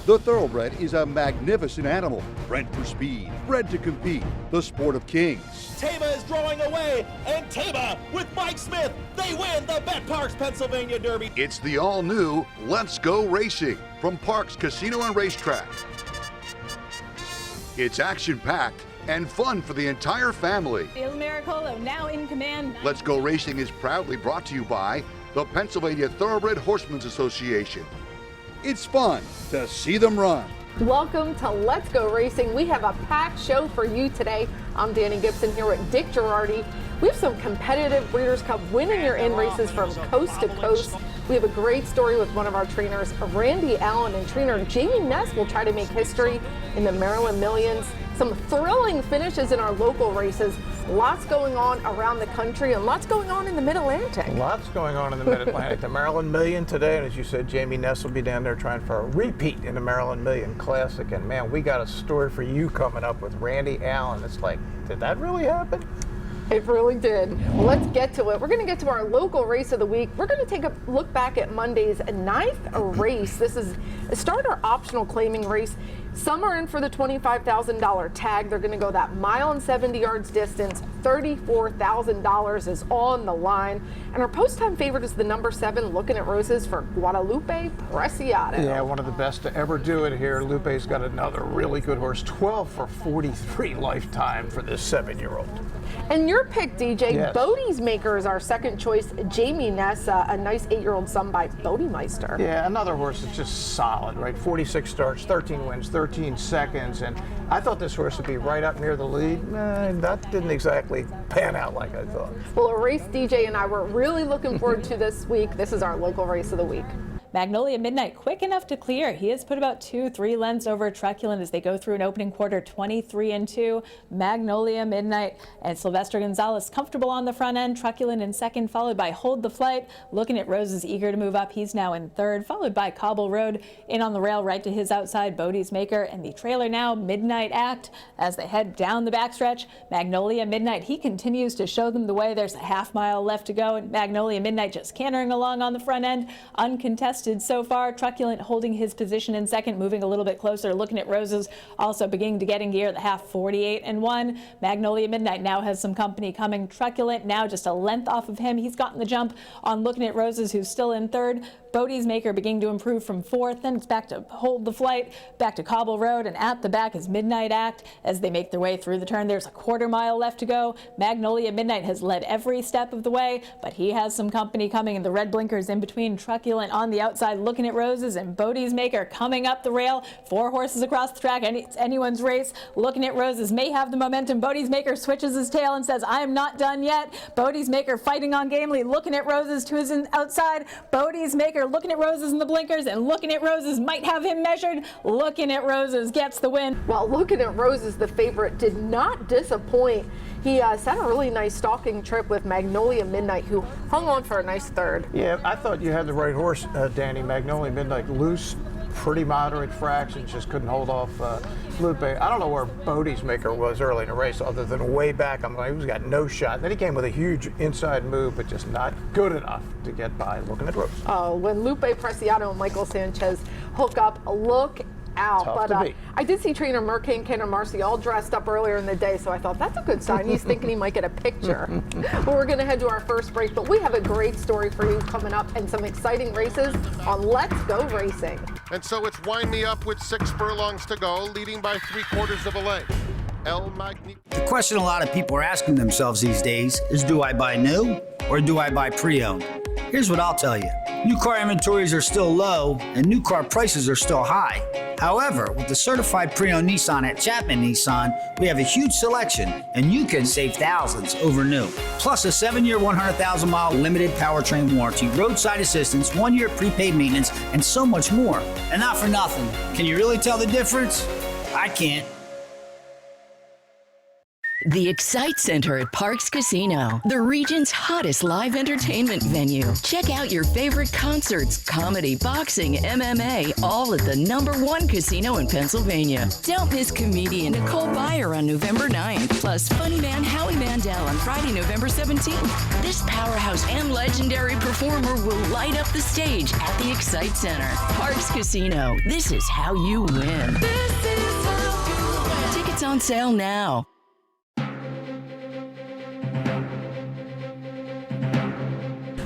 The thoroughbred is a magnificent animal, bred for speed, bred to compete, the sport of kings. Tama is drawing away, and Tama with Mike Smith, they win the Bet Parks Pennsylvania Derby. It's the all-new Let's Go Racing from Parks Casino and Racetrack. It's action-packed and fun for the entire family. Il Miracolo now in command. Let's Go Racing is proudly brought to you by the Pennsylvania Thoroughbred Horsemen's Association. It's fun to see them run. Welcome to Let's Go Racing. We have a packed show for you today. I'm Danny Gibson here with Dick Girardi. We have some competitive Breeders' Cup winning your in races from coast to coast. We have a great story with one of our trainers, Randy Allen, and trainer Jamie Ness will try to make history in the Maryland Millions. Some thrilling finishes in our local races. Lots going on around the country and lots going on in the Mid-Atlantic. Lots going on in the Mid-Atlantic. The Maryland Million today, and as you said, Jamie Ness will be down there trying for a repeat in the Maryland Million Classic. And man, we got a story for you coming up with Randy Allen. It's like, did that really happen? It really did. Well, let's get to it. We're going to get to our local race of the week. We're going to take a look back at Monday's 9th race. This is a starter optional claiming race. Some are in for the $25,000 tag. They're going to go that mile and 70 yards distance. $34,000 is on the line. And our post-time favorite is the number 7, Looking at Roses for Guadalupe Preciado. Yeah, one of the best to ever do it here. Lupe's got another really good horse. 12 for 43 lifetime for this 7-year-old. And your pick, DJ, yes. Bodie's Maker is our second choice. Jamie Ness, a nice 8-year-old son by Bodie Meister. Yeah, another horse that's just solid, right? 46 starts, 13 wins, 13 seconds, and I thought this horse would be right up near the lead. That didn't exactly pan out like I thought. Well, a race DJ and I were really looking forward to this week. This is our local race of the week. Magnolia Midnight quick enough to clear. He has put about 2-3 lengths over Truculent as they go through an opening quarter 23-2. Magnolia Midnight and Sylvester Gonzalez comfortable on the front end. Truculent in second, followed by Hold the Flight. Looking at Roses eager to move up. He's now in third, followed by Cobble Road in on the rail right to his outside. Bodie's Maker and the trailer now Midnight Act as they head down the backstretch. Magnolia Midnight, he continues to show them the way. There's a half mile left to go, and Magnolia Midnight just cantering along on the front end, uncontested so far. Truculent holding his position in second, moving a little bit closer. Looking at Roses also beginning to get in gear. The half 48-1. Magnolia Midnight now has some company coming. Truculent now just a length off of him. He's gotten the jump on Looking at Roses, who's still in third. Bodie's Maker beginning to improve from fourth. Then it's back to Hold the Flight, back to Cobble Road, and at the back is Midnight Act as they make their way through the turn. There's a quarter mile left to go. Magnolia Midnight has led every step of the way, but he has some company coming, and the red blinkers in between. Truculent on the outside, Looking at Roses, and Bodie's Maker coming up the rail. 4 horses across the track, and it's anyone's race. Looking at Roses may have the momentum. Bodie's Maker switches his tail and says, I am not done yet. Bodie's Maker fighting on gamely. Looking at Roses to his outside. Bodie's Maker Looking at Roses in the blinkers, and Looking at Roses might have him measured. Looking at Roses gets the win. Well, Looking at Roses, the favorite, did not disappoint. He set a really nice stalking trip with Magnolia Midnight, who hung on for a nice third. Yeah, I thought you had the right horse, Danny. Magnolia Midnight loose, pretty moderate fractions, just couldn't hold off Lupe. I don't know where Bodie's Maker was early in the race, other than way back. I'm like, he's got no shot. Then he came with a huge inside move, but just not good enough to get by Looking at Roses. Oh, when Lupe Preciado and Michael Sanchez hook up, look out. Tough to beat. I did see trainer Mercane Kenner Marcy all dressed up earlier in the day, so I thought that's a good sign. He's thinking he might get a picture. Well, we're going to head to our first break, but we have a great story for you coming up and some exciting races on Let's Go Racing. And so it's Wind Me Up with 6 furlongs to go, leading by 3/4 of a length. The question a lot of people are asking themselves these days is, do I buy new or do I buy pre-owned? Here's what I'll tell you. New car inventories are still low and new car prices are still high. However, with the certified pre-owned Nissan at Chapman Nissan, we have a huge selection and you can save thousands over new. Plus a 7-year, 100,000-mile limited powertrain warranty, roadside assistance, 1-year prepaid maintenance, and so much more. And not for nothing. Can you really tell the difference? I can't. The Excite Center at Parks Casino, the region's hottest live entertainment venue. Check out your favorite concerts, comedy, boxing, MMA, all at the #1 casino in Pennsylvania. Don't miss comedian Nicole Byer on November 9th, plus funny man Howie Mandel on Friday, November 17th. This powerhouse and legendary performer will light up the stage at the Excite Center. Parks Casino, this is how you win. This is how you win. Tickets on sale now.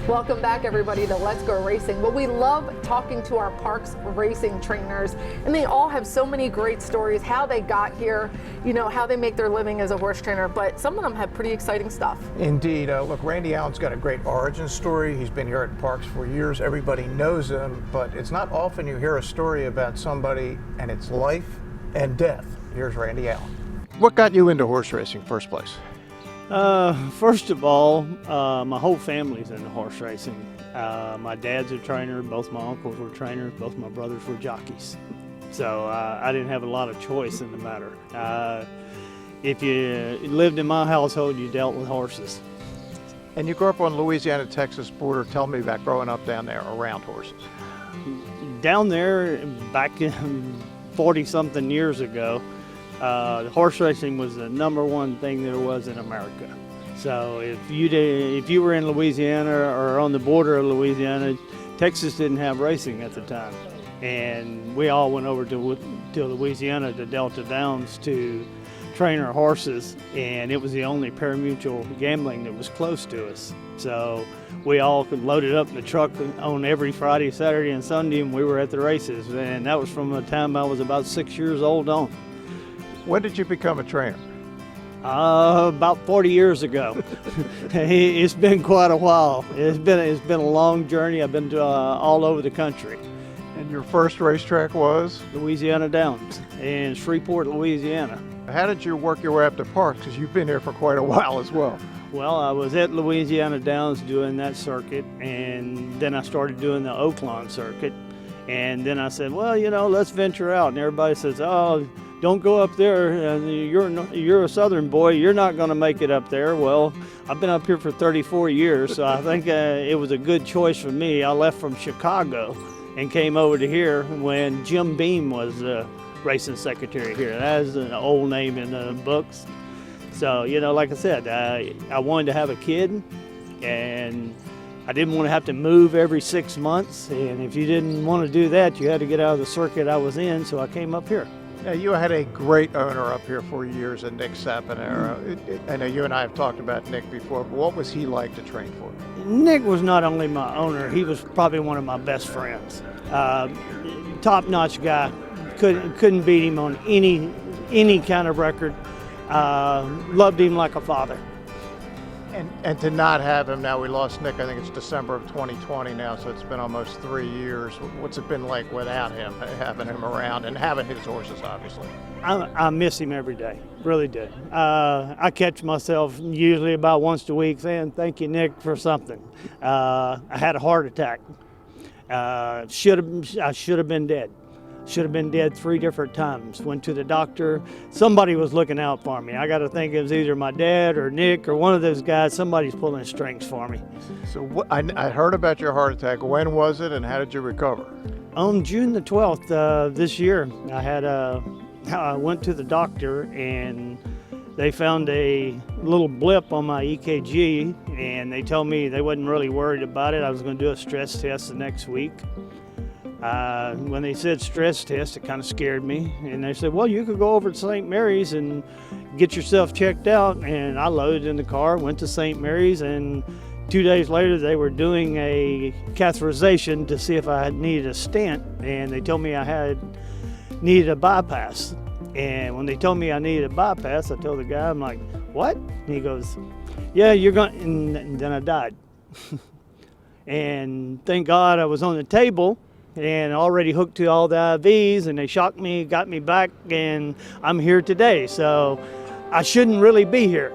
Welcome back, everybody, to Let's Go Racing. Well, we love talking to our Parks racing trainers, and they all have so many great stories, how they got here, you know, how they make their living as a horse trainer, but some of them have pretty exciting stuff. Indeed. Look, Randy Allen's got a great origin story. He's been here at Parks for years. Everybody knows him, but it's not often you hear a story about somebody and it's life and death. Here's Randy Allen. What got you into horse racing first place? First of all, my whole family's into horse racing. My dad's a trainer, both my uncles were trainers, both my brothers were jockeys. So I didn't have a lot of choice in the matter. If you lived in my household, you dealt with horses. And you grew up on Louisiana-Texas border. Tell me about growing up down there around horses. Down there, back in 40-something years ago, horse racing was the #1 thing there was in America. So if you were in Louisiana or on the border of Louisiana, Texas didn't have racing at the time, and we all went over to Louisiana to Delta Downs to train our horses, and it was the only pari-mutuel gambling that was close to us. So we all could load it up in the truck on every Friday, Saturday, and Sunday, and we were at the races. And that was from the time I was about 6 years old on. When did you become a trainer? About 40 years ago. It's been quite a while. It's been a long journey. I've been to all over the country. And your first racetrack was? Louisiana Downs in Shreveport, Louisiana. How did you work your way up to Parks? Because you've been here for quite a while as well. Well, I was at Louisiana Downs doing that circuit, and then I started doing the Oaklawn circuit. And then I said, well, you know, let's venture out. And everybody says, oh, don't go up there. You're a Southern boy. You're not going to make it up there. Well, I've been up here for 34 years, so I think it was a good choice for me. I left from Chicago and came over to here when Jim Beam was racing secretary here. That is an old name in the books. So, you know, like I said, I wanted to have a kid, and I didn't want to have to move every 6 months. And if you didn't want to do that, you had to get out of the circuit I was in, so I came up here. Now, you had a great owner up here for years, and Nick Saponara. I know you and I have talked about Nick before, but what was he like to train for? Nick was not only my owner, he was probably one of my best friends. Top-notch guy. Couldn't beat him on any kind of record. Loved him like a father. And to not have him now, we lost Nick, I think it's December of 2020 now, so it's been almost 3 years. What's it been like without him, having him around and having his horses, obviously? I miss him every day, really do. I catch myself usually about once a week saying, thank you, Nick, for something. I had a heart attack. I should have been dead. Should have been dead 3 different times. Went to the doctor. Somebody was looking out for me. I got to think it was either my dad or Nick or one of those guys. Somebody's pulling strings for me. So I heard about your heart attack. When was it, and how did you recover? On June the 12th this year, I went to the doctor, and they found a little blip on my EKG, and they told me they wasn't really worried about it. I was going to do a stress test the next week. When they said stress test, it kind of scared me. And they said, well, you could go over to St. Mary's and get yourself checked out. And I loaded in the car, went to St. Mary's, and 2 days later they were doing a catheterization to see if I needed a stent. And they told me I needed a bypass. And when they told me I needed a bypass, I told the guy, I'm like, what? And he goes, yeah, you're going, and then I died. And thank God I was on the table and already hooked to all the IVs, and they shocked me, got me back, and I'm here today. So I shouldn't really be here.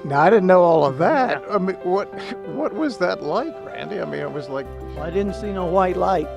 Now, I didn't know all of that. I mean, what was that like, Randy? I mean, it was like... I didn't see no white light.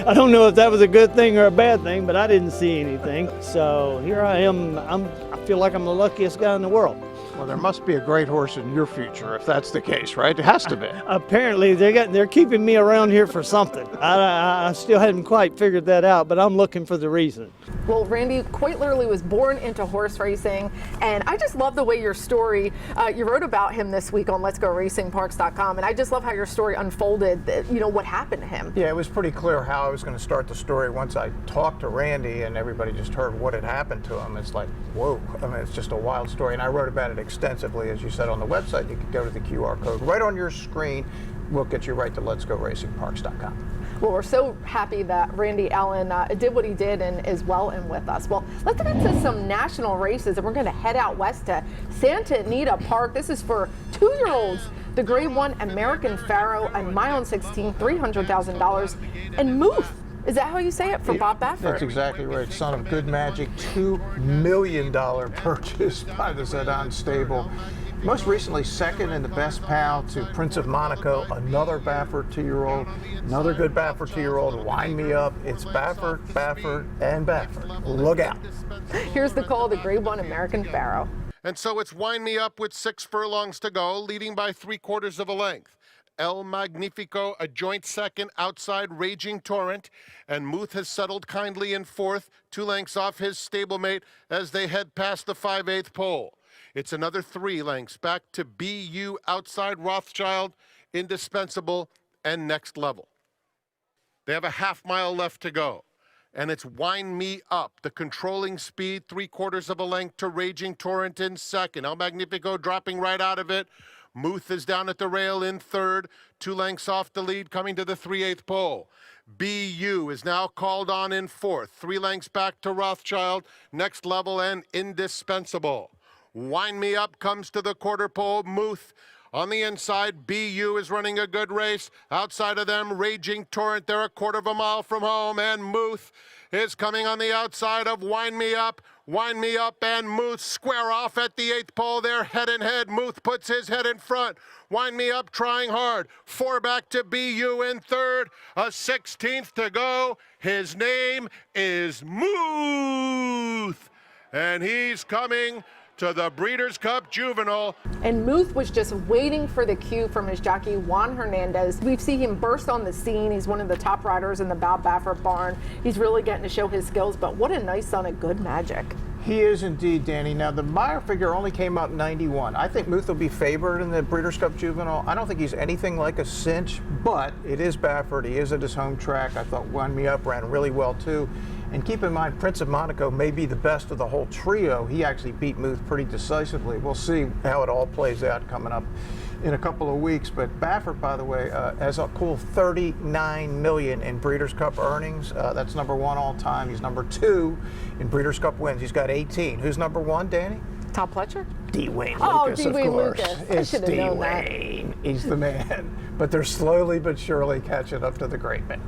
I don't know if that was a good thing or a bad thing, but I didn't see anything. So here I am. I feel like I'm the luckiest guy in the world. Well, there must be a great horse in your future if that's the case, right? It has to be. Apparently, they're keeping me around here for something. I still haven't quite figured that out, but I'm looking for the reason. Well, Randy quite literally was born into horse racing, and I just love the way your story, you wrote about him this week on Let'sGoRacingParks.com, and I just love how your story unfolded, what happened to him. Yeah, it was pretty clear how I was going to start the story once I talked to Randy and everybody just heard what had happened to him. It's like, whoa, I mean, it's just a wild story, and I wrote about it extensively, as you said, on the website. You could go to the QR code right on your screen. We'll get you right to Let'sGoRacingParks.com. Well, we're so happy that Randy Allen did what he did and is well and with us. Well, let's get into some national races, and we're going to head out west to Santa Anita Park. This is for 2-year-olds. The Grade 1 American Pharaoh, a mile and 16, $300,000. And Muth, is that how you say it, for Bob Baffert? That's exactly right. Son of Good Magic, $2 million purchase by the Zedon stable. Most recently, second in the best pal to Prince of Monaco, another Baffert 2-year-old, another good Baffert 2-year-old. Wind me up. It's Baffert, Baffert, and Baffert. Look out. Here's the call, the Grade 1 American Pharaoh. And so it's Wind Me Up with 6 furlongs to go, leading by 3/4 of a length. El Magnifico, a joint second outside Raging Torrent, and Muth has settled kindly in 4th, 2 lengths off his stablemate as they head past the 5/8 pole. It's another 3 lengths back to BU outside Rothschild, Indispensable, and Next Level. They have a half-mile left to go, and it's Wind Me Up, the controlling speed, 3/4 of a length to Raging Torrent in second. El Magnifico dropping right out of it. Muth is down at the rail in 3rd, 2 lengths off the lead, coming to the 3/8 pole. BU is now called on in 4th, 3 lengths back to Rothschild, Next Level, and Indispensable. Wind Me Up comes to the quarter pole. Muth on the inside. BU is running a good race. Outside of them, Raging Torrent. They're a 1/4 mile from home, and Muth is coming on the outside of Wind Me Up. Wind Me Up and Muth square off at the 8th pole. They're head and head. Muth puts his head in front. Wind Me Up trying hard. 4 back to BU in 3rd. A 16th to go. His name is Muth, and he's coming to the Breeders' Cup Juvenile. And Muth was just waiting for the cue from his jockey, Juan Hernandez. We've seen him burst on the scene. He's one of the top riders in the Bob Baffert barn. He's really getting to show his skills, but what a nice son of Good Magic. He is indeed, Danny. Now, the Meyer figure only came out 91. I think Muth will be favored in the Breeders' Cup Juvenile. I don't think he's anything like a cinch, but it is Baffert. He is at his home track. I thought Wind Me Up ran really well, too. And keep in mind, Prince of Monaco may be the best of the whole trio. He actually beat Muth pretty decisively. We'll see how it all plays out coming up in a couple of weeks. But Baffert, by the way, has a cool $39 million in Breeders' Cup earnings. That's number 1 all time. He's number 2 in Breeders' Cup wins. He's got 18. Who's number 1, Danny? Tom Pletcher? D-Wayne Oh, Lucas, D-Wayne of course. Lucas. I It's should have known that. D-Wayne. He's the man. But they're slowly but surely catching up to the great man.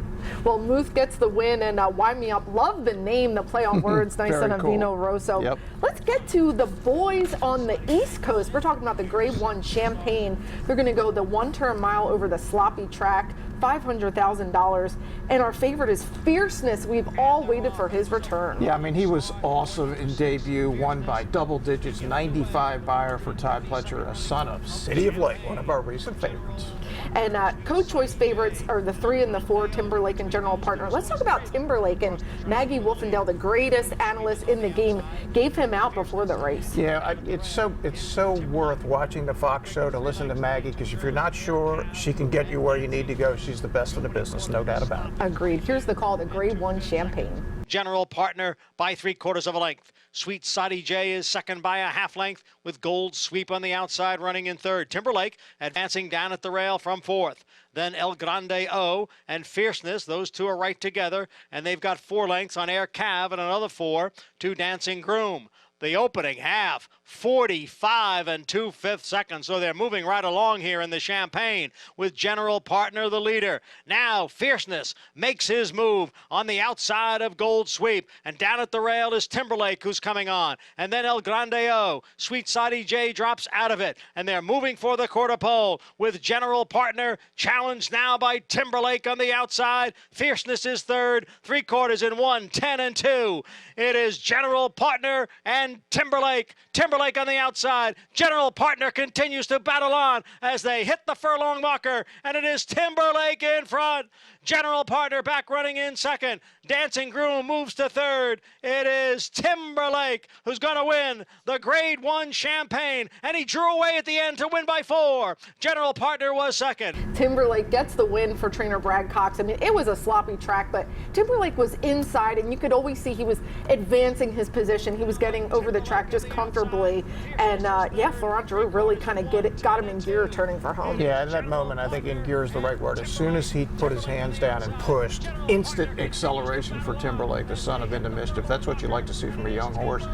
Well, Muth gets the win, and Wind Me Up. Love the name, the play on words. Nice son of cool. Vino Rosso. Yep. Let's get to the boys on the East Coast. We're talking about the Grade 1 Champagne. They're going to go the 1-turn mile over the sloppy track, $500,000. And our favorite is Fierceness. We've all waited for his return. Yeah, I mean, he was awesome in debut, won by double digits, 95 buyer for Todd Pletcher, a son of City of Light, one of our recent favorites. And co-choice favorites are the 3 and the 4, Timberlake and General Partner. Let's talk about Timberlake. And Maggie Wolfendale, the greatest analyst in the game, gave him out before the race. Yeah, it's so worth watching the Fox show to listen to Maggie, because if you're not sure, she can get you where you need to go. She's the best in the business, no doubt about it. Agreed. Here's the call, the Grade 1 Champagne. General Partner by 3/4 of a length. Sweet Sadi J is second by a half length, with Gold Sweep on the outside running in 3rd. Timberlake advancing down at the rail from 4th. Then El Grande O and Fierceness, those 2 are right together, and they've got 4 lengths on Air Cav and another 4 to Dancing Groom. The opening half, 45 2/5 seconds. So they're moving right along here in the Champagne with General Partner the leader. Now Fierceness makes his move on the outside of Gold Sweep, and down at the rail is Timberlake, who's coming on, and then El Grande O. Sweet Sadie J drops out of it, and they're moving for the quarter pole with General Partner challenged now by Timberlake on the outside. Fierceness is third, 3/4 in 1, 10 and 2. It is General Partner and Timberlake. Timberlake on the outside. General Partner continues to battle on as they hit the furlong marker, and it is Timberlake in front. General Partner back running in second. Dancing Groom moves to third. It is Timberlake who's going to win the Grade 1 Champagne, and he drew away at the end to win by 4. General Partner was second. Timberlake gets the win for trainer Brad Cox. I mean, it was a sloppy track, but Timberlake was inside, and you could always see he was advancing his position. He was getting over the track just comfortably, and yeah, Florent Drew really kind of got him in gear turning for home. Yeah, at that moment, I think in gear is the right word. As soon as he put his hands down and pushed, instant acceleration for Timberlake, the son of Into Mischief. That's what you like to see from a young horse.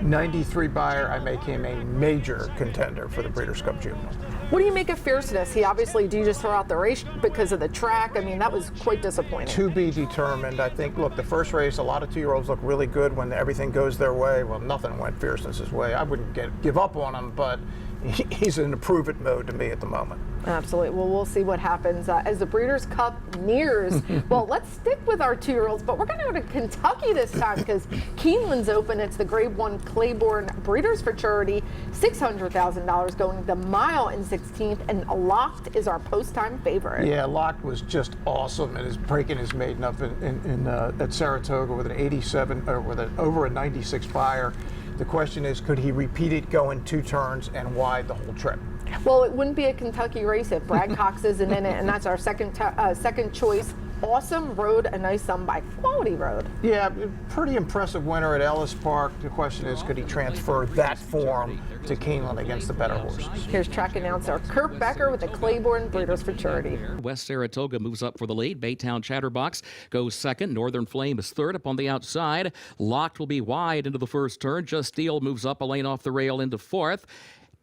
93 buyer, I make him a major contender for the Breeders' Cup Juvenile. What do you make of Fierceness? He obviously, do you just throw out the race because of the track? I mean, that was quite disappointing. To be determined. I think, look, the first race, a lot of 2-year-olds look really good when everything goes their way. Well, nothing went Fierceness's way. I wouldn't give up on him, but he's in improve-it mode to me at the moment. Absolutely. Well, we'll see what happens as the Breeders' Cup nears. Well, let's stick with our 2-year-olds, but we're going to go to Kentucky this time because Keeneland's open. It's the Grade 1 Claiborne Breeders' Futurity, $600,000 going the mile in 16th, and Locked is our post-time favorite. Yeah, Locked was just awesome and is breaking his maiden up at Saratoga with an 87 or with an over a 96 buyer. The question is, could he repeat it going 2 turns and wide the whole trip? Well, it wouldn't be a Kentucky race if Brad Cox isn't in it, and that's our second choice. Awesome Road, a nice by Quality Road. Yeah, pretty impressive winner at Ellis Park. The question is, could he transfer that form to Keeneland against the better horses? Here's track announcer Kurt Becker with the Claiborne Breeders' Futurity. West Saratoga moves up for the lead. Baytown Chatterbox goes second. Northern Flame is third up on the outside. Locked will be wide into the first turn. Just Steel moves up a lane off the rail into fourth.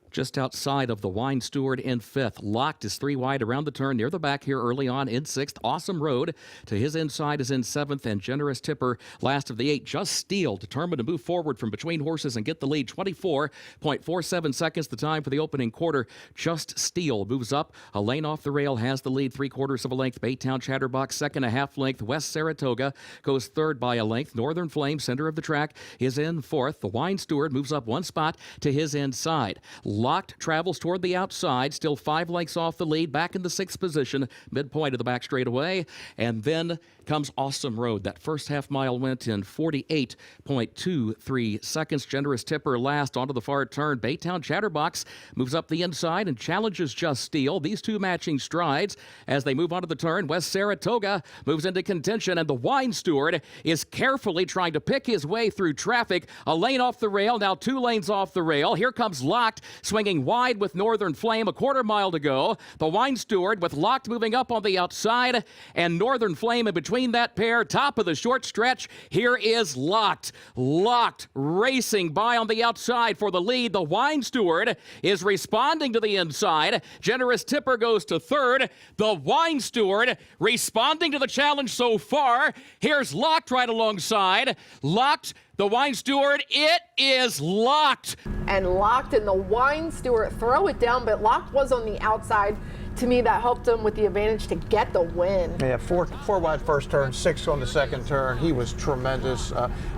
Just outside of the Wine Steward in fifth. Locked is 3 wide around the turn near the back here early on in sixth. Awesome Road to his inside is in seventh, and Generous Tipper last of the 8. Just Steel determined to move forward from between horses and get the lead. 24.47 seconds the time for the opening quarter. Just Steel moves up a lane off the rail, has the lead 3/4 of a length. Baytown Chatterbox second, a half length. West Saratoga goes third by a length. Northern Flame, center of the track, is in fourth. The Wine Steward moves up 1 spot to his inside. Locked travels toward the outside, still 5 lengths off the lead, back in the 6th position, midpoint of the back straightaway, and then comes Awesome Road. That first half-mile went in 48.23 seconds. Generous Tipper last onto the far turn. Baytown Chatterbox moves up the inside and challenges Just Steel. These two matching strides as they move onto the turn. West Saratoga moves into contention, and the Wine Steward is carefully trying to pick his way through traffic. A lane off the rail, now 2 lanes off the rail. Here comes Locked, swinging wide with Northern Flame, a 1/4 mile to go. The Wine Steward with Locked moving up on the outside, and Northern Flame in between that pair, top of the short stretch. Here is Locked. Locked racing by on the outside for the lead. The Wine Steward is responding to the inside. Generous Tipper goes to third. The Wine Steward responding to the challenge so far. Here's Locked right alongside. Locked, the Wine Steward, it is Locked. And Locked and the Wine Steward throw it down, but Locked was on the outside. To me, that helped him with the advantage to get the win. Yeah, four wide first turn, 6 on the second turn. He was tremendous.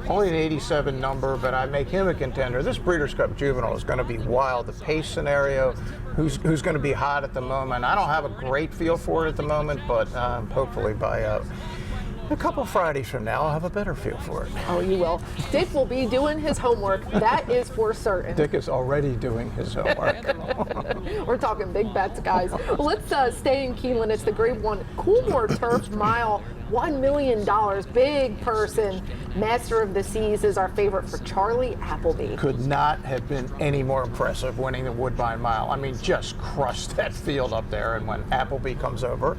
Only an 87 number, but I make him a contender. This Breeders' Cup Juvenile is going to be wild. The pace scenario, who's going to be hot at the moment. I don't have a great feel for it at the moment, but hopefully by a couple Fridays from now, I'll have a better feel for it. Oh, you will. Dick will be doing his homework. That is for certain. Dick is already doing his homework. We're talking big bets, guys. Well, let's stay in Keeneland. It's the Grade 1 Coolmore Turf Mile. $1 million. Big person. Master of the Seas is our favorite for Charlie Appleby. Could not have been any more impressive winning the Woodbine Mile. I mean, just crushed that field up there. And when Appleby comes over,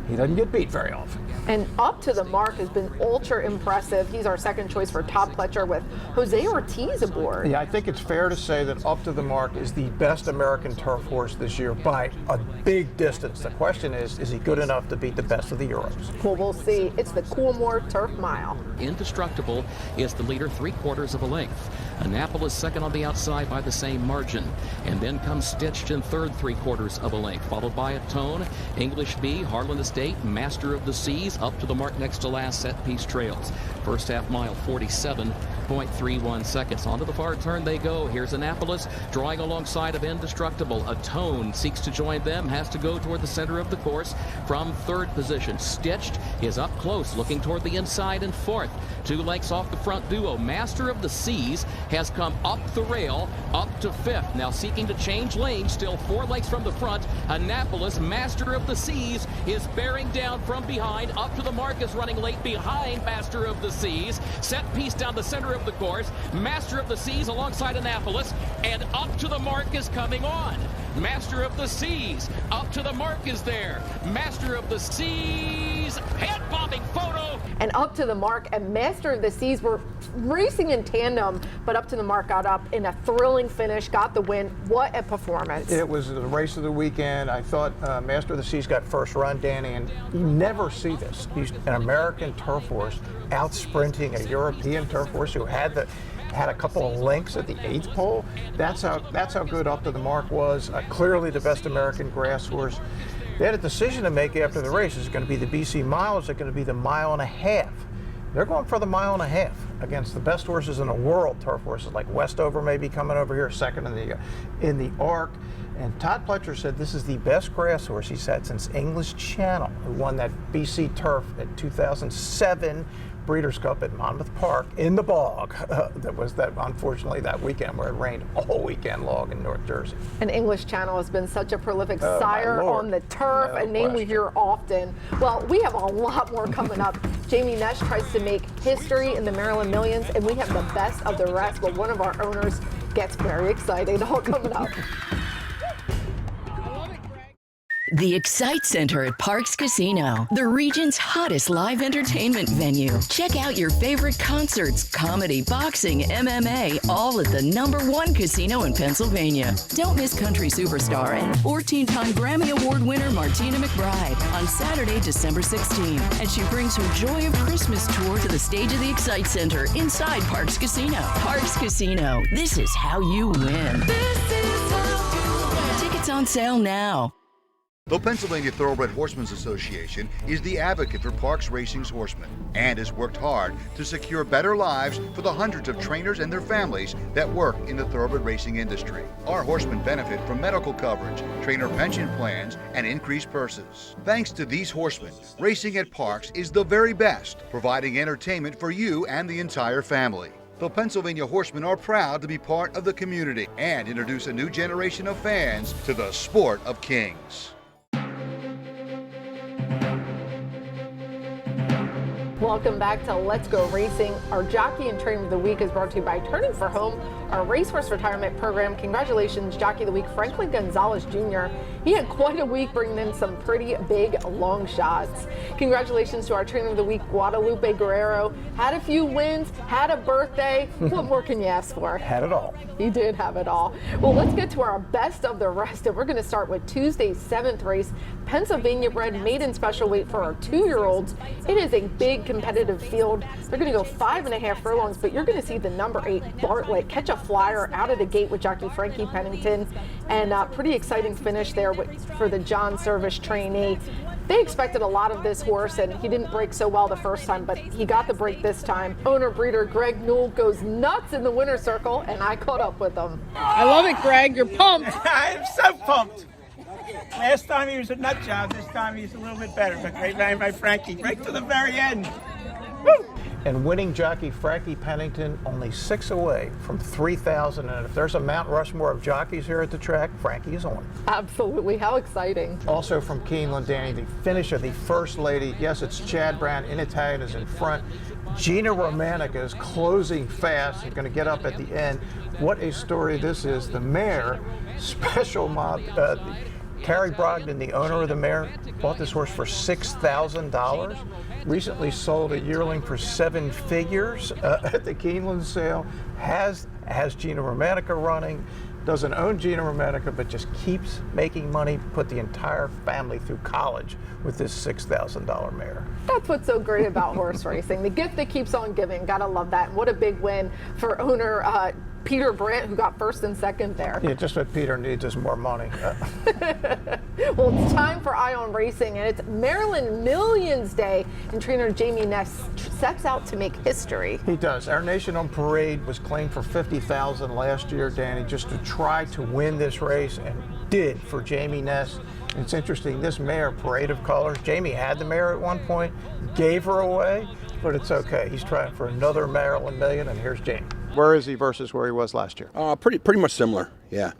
he doesn't get beat very often. And Up to the Mark has been ultra impressive. He's our second choice for top pletcher with Jose Ortiz aboard. Yeah, I think it's fair to say that Up to the Mark is the best American turf horse this year by a big distance. The question is he good enough to beat the best of the Euros? Well, we'll see. It's the Coolmore Turf Mile. Indestructible is the leader 3/4 of a length. Annapolis second on the outside by the same margin. And then comes Stitched in third 3/4 of a length, followed by Atone, English Bee, Harlan Estate, Master of the Seas, Up to the Mark next to last. Set piece trails. First half mile 47.31 seconds. Onto the far turn they go. Here's Annapolis drawing alongside of Indestructible. Atone seeks to join them, has to go toward the center of the course from third position. Stitched is up close, looking toward the inside in fourth. 2 lengths off the front duo. Master of the Seas has come up the rail, up to fifth. Now seeking to change lanes, still 4 lengths from the front. Annapolis, Master of the Seas, is bearing down from behind. Up to the Mark is running late behind Master of the Seas. Set piece down the center of the course. Master of the Seas alongside Annapolis, and Up to the Mark is coming on. Master of the Seas, Up to the Mark is there. Master of the Seas, head-bobbing photo. And Up to the Mark and Master of the Seas were racing in tandem, but Up to the Mark got up in a thrilling finish, got the win. What a performance. It was the race of the weekend. I thought Master of the Seas got first run, Danny, and you never see this. He's an American turf horse out sprinting a European turf horse who had a couple of lengths at the 8th pole. That's how good Up to the Mark was. Clearly the best American grass horse. They had a decision to make after the race. Is it going to be the BC Mile? Is it going to be the 1.5 miles? They're going for the 1.5 miles against the best horses in the world, turf horses like Westover may be coming over here second in the Arc. And Todd Pletcher said this is the best grass horse he's had since English Channel, who won that BC Turf in 2007 Breeders' Cup at Monmouth Park in the bog. Unfortunately that weekend where it rained all weekend long in North Jersey. And English Channel has been such a prolific sire on the turf, a name we hear often. Well, we have a lot more coming up. Jamie Nesh tries to make history in the Maryland Millions, and we have the best of the rest, but one of our owners gets very excited. All coming up. The Excite Center at Parks Casino, the region's hottest live entertainment venue. Check out your favorite concerts, comedy, boxing, MMA, all at the #1 casino in Pennsylvania. Don't miss country superstar and 14-time Grammy Award winner Martina McBride on Saturday, December 16th. And she brings her Joy of Christmas tour to the stage of the Excite Center inside Parks Casino. Parks Casino, this is how you win. This is how you win. Tickets on sale now. The Pennsylvania Thoroughbred Horsemen's Association is the advocate for Parks Racing's horsemen and has worked hard to secure better lives for the hundreds of trainers and their families that work in the thoroughbred racing industry. Our horsemen benefit from medical coverage, trainer pension plans, and increased purses. Thanks to these horsemen, racing at Parks is the very best, providing entertainment for you and the entire family. The Pennsylvania Horsemen are proud to be part of the community and introduce a new generation of fans to the sport of kings. Welcome back to Let's Go Racing. Our Jockey and Trainer of the Week is brought to you by Turning for Home, our racehorse retirement program. Congratulations, Jockey of the Week, Franklin Gonzalez Jr. He had quite a week bringing in some pretty big long shots. Congratulations to our Trainer of the Week, Guadalupe Guerrero. Had a few wins, had a birthday. What more can you ask for? Had it all. He did have it all. Well, let's get to our best of the rest, and we're going to start with Tuesday's 7th race, Pennsylvania bred maiden special weight for our 2-year-olds. It is a big competitive field. They're going to go 5.5 furlongs, but you're going to see the number 8 Bartlett catch a flyer out of the gate with jockey Frankie Pennington, and pretty exciting finish there for the John Service trainee. They expected a lot of this horse, and he didn't break so well the first time, but he got the break this time. Owner breeder Greg Newell goes nuts in the winner's circle, and I caught up with him. I love it, Greg. You're pumped. I'm so pumped. Last time he was a nut job. This time he's a little bit better. But great man by Frankie, right to the very end. Woo! And winning jockey Frankie Pennington only 6 away from 3,000. And if there's a Mount Rushmore of jockeys here at the track, Frankie is on. Absolutely. How exciting. Also from Keeneland, Danny, the finish of the First Lady. Yes, it's Chad Brown in Italian is in front. Gina Romanica is closing fast and going to get up at the end. What a story this is. The mare, Special Terry Brogdon, the owner of the mare, bought this horse for $6,000. Recently sold a yearling for 7 figures at the Keeneland sale. Has Gina Romanica running. Doesn't own Gina Romanica, but just keeps making money. Put the entire family through college with this $6,000 mare. That's what's so great about horse racing. The gift that keeps on giving. Gotta love that. What a big win for owner Peter Brandt, who got first and second there. Yeah, just what Peter needs is more money. Well, it's time for Eye on Racing, and it's Maryland Millions Day, and trainer Jamie Ness sets out to make history. He does. Our Nation on Parade was claimed for $50,000 last year, Danny, just to try to win this race, and did for Jamie Ness. And it's interesting, this mare, Parade of Colors, Jamie had the mare at one point, gave her away, but it's okay. He's trying for another Maryland Million, and here's Jamie. Where is he versus where he was last year? Pretty much similar, yeah.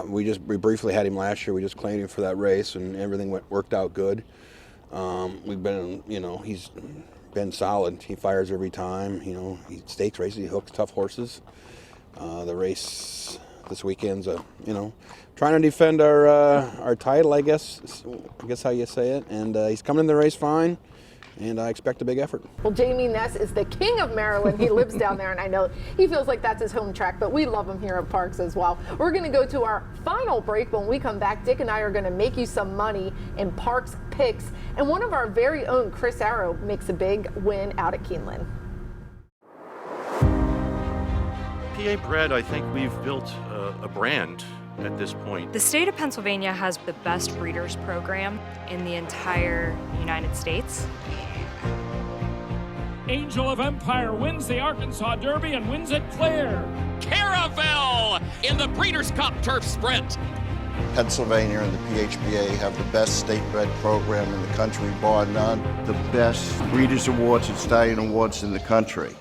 We briefly had him last year. We just claimed him for that race, and everything worked out good. We've been, he's been solid. He fires every time. He stakes races. He hooks tough horses. The race this weekend's, trying to defend our title, I guess how you say it. And he's coming in the race fine. And I expect a big effort. Well, Jamie Ness is the king of Maryland. He lives down there, and I know he feels like that's his home track, but we love him here at Parks as well. We're going to go to our final break. When we come back, Dick and I are going to make you some money in Parks picks, and one of our very own, Chris Arrow, makes a big win out at Keeneland. PA Bred, I think we've built a brand at this point. The state of Pennsylvania has the best breeders program in the entire United States. Angel of Empire wins the Arkansas Derby and wins it clear. Caravel in the Breeders' Cup Turf Sprint. Pennsylvania and the PHBA have the best state-bred program in the country, bar none. The best Breeders' Awards and Stallion Awards in the country.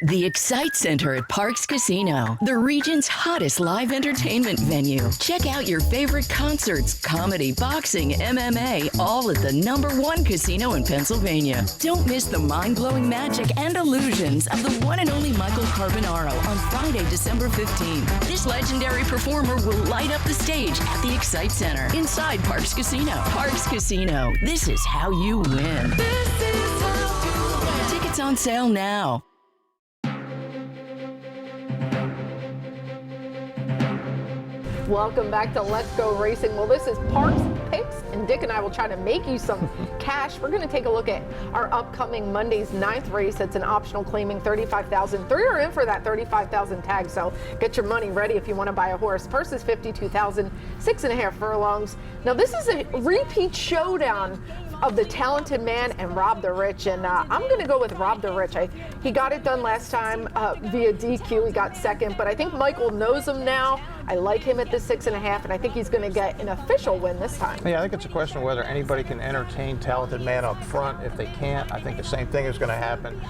The Excite Center at Parks Casino, the region's hottest live entertainment venue. Check out your favorite concerts, comedy, boxing, MMA, all at the #1 casino in Pennsylvania. Don't miss the mind-blowing magic and illusions of the one and only Michael Carbonaro on Friday, December 15th. This legendary performer will light up the stage at the Excite Center inside Parks Casino. Parks Casino, this is how you win. This is how you win. Tickets on sale now. Welcome back to Let's Go Racing. Well, this is Parks Picks, and Dick and I will try to make you some cash. We're going to take a look at our upcoming Monday's 9th race. It's an optional claiming $35,000. 3 are in for that $35,000 tag, so get your money ready if you want to buy a horse. First is $52,000, 6.5 furlongs. Now, this is a repeat showdown of the Talented Man and Rob the Rich, and I'm going to go with Rob the Rich. He got it done last time via DQ. He got second, but I think Michael knows him now. I like him at the 6.5, and I think he's going to get an official win this time. Yeah, I think it's a question of whether anybody can entertain Talented Man up front. If they can't, I think the same thing is going to happen.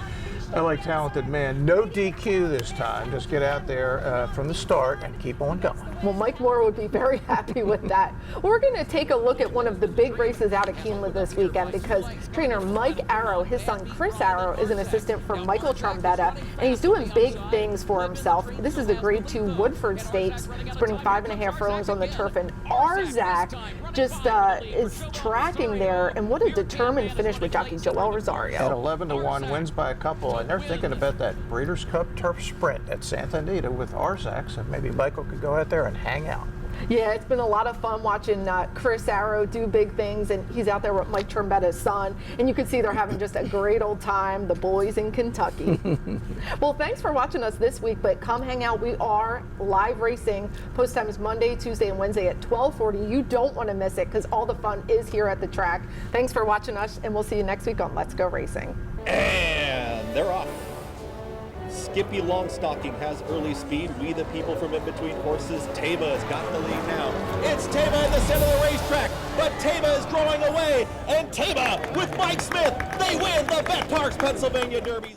I like Talented Man. No DQ this time. Just get out there from the start and keep on going. Well, Mike Moore would be very happy with that. We're going to take a look at one of the big races out of Keeneland this weekend because trainer Mike Arrow, his son Chris Arrow, is an assistant for Michael Trombetta, and he's doing big things for himself. This is the Grade 2 Woodford Stakes, sprinting 5.5 furlongs on the turf, and Arzak just is tracking there, and what a determined finish with jockey Joel Rosario. At 11-1, wins by a couple, and they're thinking about that Breeders' Cup Turf Sprint at Santa Anita with Arzak, so maybe Michael could go out there and hang out. Yeah, it's been a lot of fun watching Chris Arrow do big things, and he's out there with Mike Trombetta's son, and you can see they're having just a great old time, the boys in Kentucky. Well, thanks for watching us this week, but come hang out. We are live racing. Post time is Monday, Tuesday, and Wednesday at 12:40. You don't want to miss it because all the fun is here at the track. Thanks for watching us, and we'll see you next week on Let's Go Racing. And they're off. Skippy Longstocking has early speed. We the people from in between horses. Taba has got the lead now. It's Taba in the center of the racetrack, but Taba is drawing away, and Taba with Mike Smith, they win the Bet Parks Pennsylvania Derby.